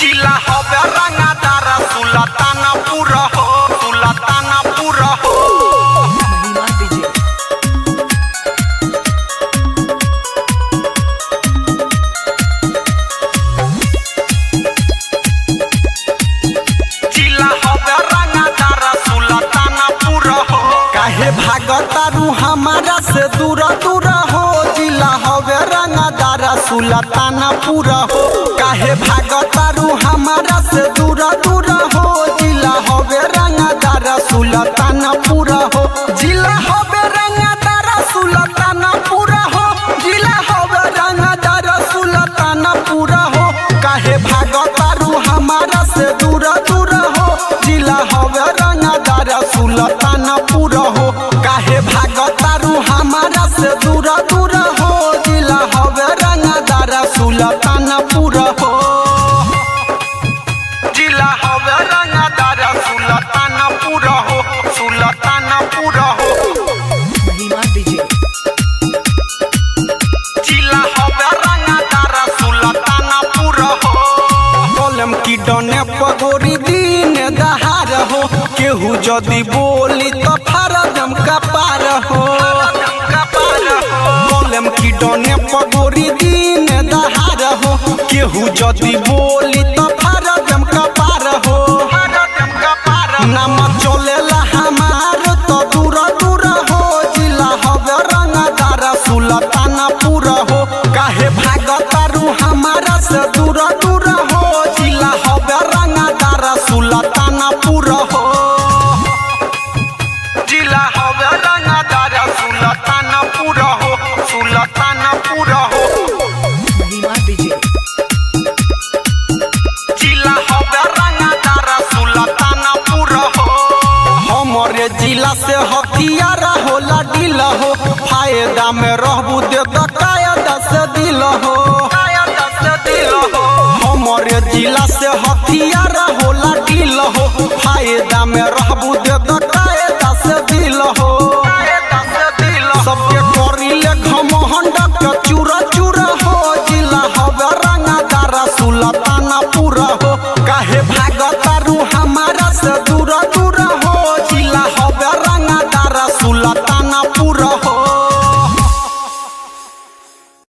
जिला हवे रंगदार सुल्तानपुर हो, सुल्तानपुर हो। महिमा डीजे जिला हवे रंगदार सुल्तानपुर हो। काहे भागतारू हमारा से दूर दूर हो, जिला हवे रंगदार सुल्तानपुर हो। काहे भागतारू हमारा से दूर दूर हो, जिला हवे रंगदार सुल्तानपुर हो। जिला हवे रंगदार सुल्तानपुर हो, जिला हवे रंगदार सुल्तानपुर हो। काहे भागतारू हमारा से दूर दूर हो, जिला हवे रंगदार सुल्तानपुर हो। काहे भागतारू हमारा से दूर दूर हो, जिला हवे रंगदार सुल्तानपुर हो। जिला हवे रंगदार सुल्तानपुर हो, सुल्तानपुर हो। महिमा डीजे जिला हवे रंगदार सुल्तानपुर हो। कलम की डने पगोरी दिन दहार हो, केहू जदि बोली तो फरदम का पार हो। कलम की डने पगोरी दिन दहार हो, केहू जदि बोली तो फरदम का पार हो। नाम चलेला हमार तो दूर दूर हो, जिला हवे रंगदार सुल्तानपुर हो। काहे भागतारू हमारा से दूर दूर हो, जिला हवे रंगदार सुल्तानपुर हो। जिला हवे रंगदार सुल्तानपुर हो, सुल्तानपुर हो। महिमा डीजे जिला हवे रंगदार सुल्तानपुर हो। हमरे जिला से हथियार होला दिल हो, फायदा में रहबू दे तो कायदा से दिल हो। हमरे जिला से हथियार होला दिल हो, फायदा में रहबू दे तो कायदा से दिल हो। सबके करिले घमंड के चूरा चूरा हो, जिला हवे रंगदार सुल्तानपुर